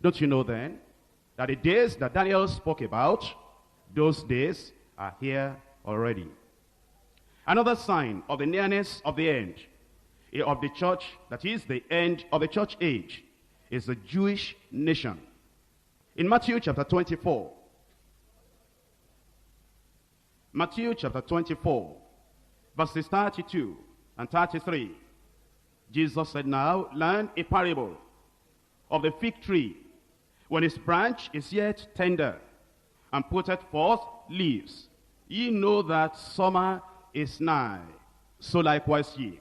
Don't you know then that the days that Daniel spoke about, those days are here already? Another sign of the nearness of the end of the church, that is the end of the church age, is the Jewish nation. In Matthew chapter 24, Matthew chapter 24, verses 32 and 33, Jesus said, "Now learn a parable of the fig tree. When its branch is yet tender, and putteth forth leaves, ye know that summer is nigh. So likewise ye.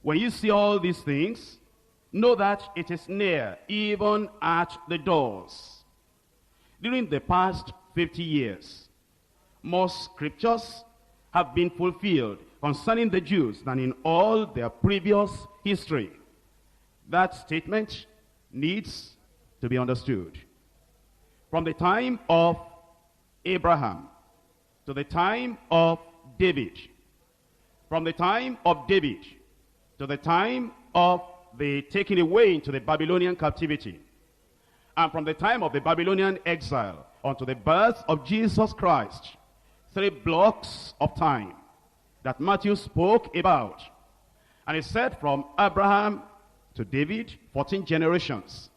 When you see all these things, know that it is near, even at the doors." During the past 50 years, more scriptures have been fulfilled concerning the Jews than in all their previous history. That statement needs to be understood. From the time of Abraham to the time of David, from the time of David to the time of the taking away into the Babylonian captivity, and from the time of the Babylonian exile unto the birth of Jesus Christ, 3 blocks of time that Matthew spoke about. And he said from Abraham to David, 14 generations.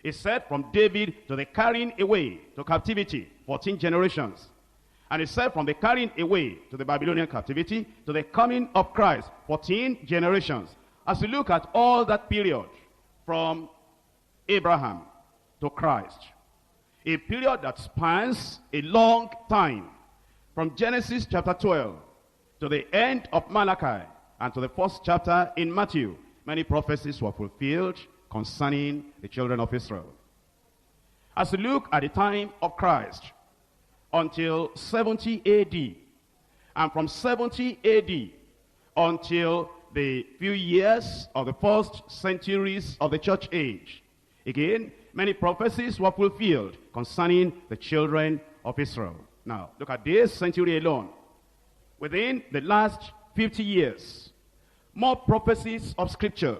He said from David to the carrying away to captivity, 14 generations. And he said from the carrying away to the Babylonian captivity to the coming of Christ, 14 generations. As we look at all that period from Abraham to Christ, a period that spans a long time, from Genesis chapter 12 to the end of Malachi and to the first chapter in Matthew, many prophecies were fulfilled concerning the children of Israel. As we look at the time of Christ until 70 AD, and from 70 AD until the few years of the first centuries of the church age, again, many prophecies were fulfilled concerning the children of Israel. Now, look at this century alone. Within the last 50 years, more prophecies of Scripture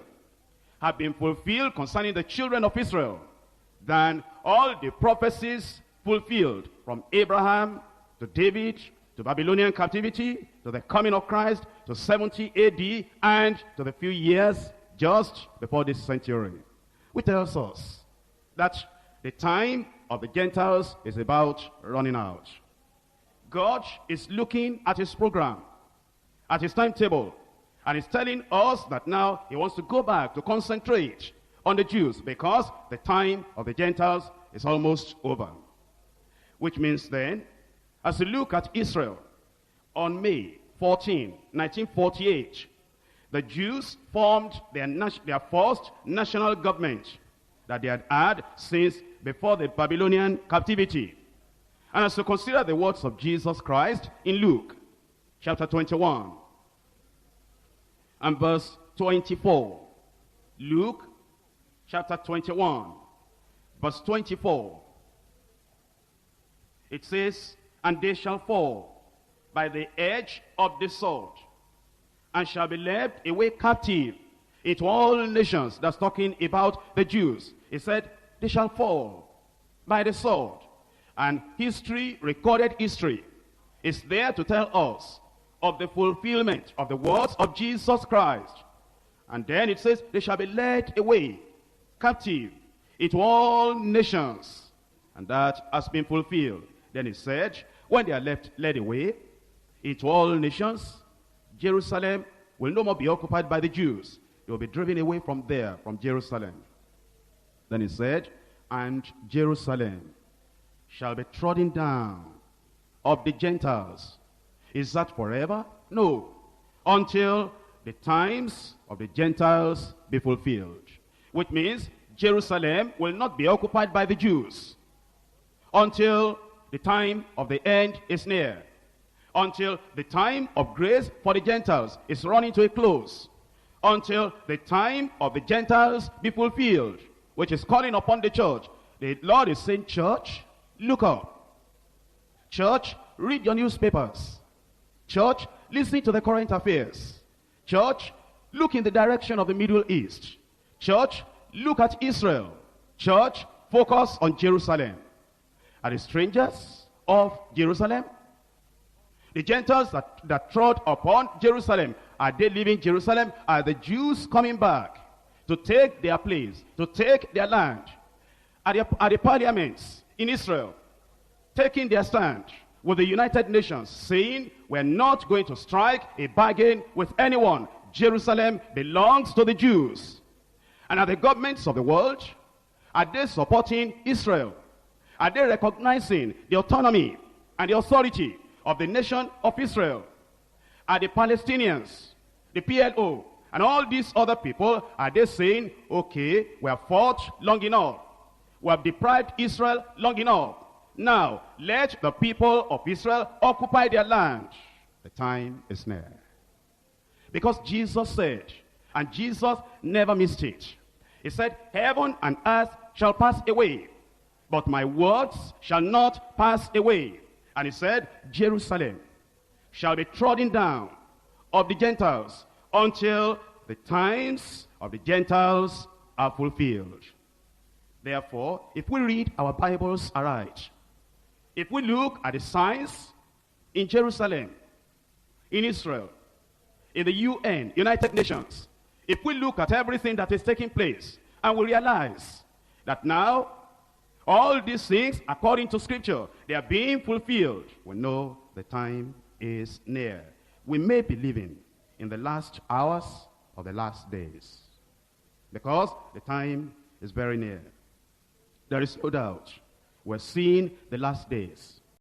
have been fulfilled concerning the children of Israel than all the prophecies fulfilled from Abraham to David to Babylonian captivity to the coming of Christ to 70 AD and to the few years just before this century. Which tells us that the time of the Gentiles is about running out. God is looking at his program, at his timetable, and he's telling us that now he wants to go back to concentrate on the Jews because the time of the Gentiles is almost over. Which means then, as we look at Israel, on May 14, 1948, the Jews formed their first national government that they had had since before the Babylonian captivity. And as we consider the words of Jesus Christ in Luke chapter 21 and verse 24. Luke chapter 21 verse 24. It says, "And they shall fall by the edge of the sword, and shall be led away captive into all nations." That's talking about the Jews. He said, they shall fall by the sword. And history, recorded history, is there to tell us of the fulfillment of the words of Jesus Christ. And then it says, they shall be led away captive into all nations. And that has been fulfilled. Then it said, when they are led away into all nations, Jerusalem will no more be occupied by the Jews. They will be driven away from there, from Jerusalem. Then it said, and Jerusalem shall be trodden down of the Gentiles. Is that forever? No. Until the times of the Gentiles be fulfilled. Which means Jerusalem will not be occupied by the Jews until the time of the end is near. Until the time of grace for the Gentiles is running to a close. Until the time of the Gentiles be fulfilled, which is calling upon the church. The Lord is saying, church, look up. Church, read your newspapers. Church, listen to the current affairs. Church, look in the direction of the Middle East. Church, look at Israel. Church, focus on Jerusalem. Are the strangers of Jerusalem? The Gentiles that trod upon Jerusalem, are they leaving Jerusalem? Are the Jews coming back to take their place, to take their land? Are the parliaments in Israel taking their stand with the United Nations, saying, we're not going to strike a bargain with anyone. Jerusalem belongs to the Jews. And are the governments of the world, are they supporting Israel? Are they recognizing the autonomy and the authority of the nation of Israel? Are the Palestinians, the PLO, and all these other people, are they saying, okay, we have fought long enough, we have deprived Israel long enough, now let the people of Israel occupy their land? The time is near. Because Jesus said, and Jesus never missed it, he said, heaven and earth shall pass away, but my words shall not pass away. And he said, Jerusalem shall be trodden down of the Gentiles until the times of the Gentiles are fulfilled. Therefore, if we read our Bibles aright, if we look at the signs in Jerusalem, in Israel, in the UN, United Nations, if we look at everything that is taking place, and we realize that now all these things, according to Scripture, they are being fulfilled, we know the time is near. We may be living in the last hours of the last days, because the time is very near. There is no doubt we're seeing the last days.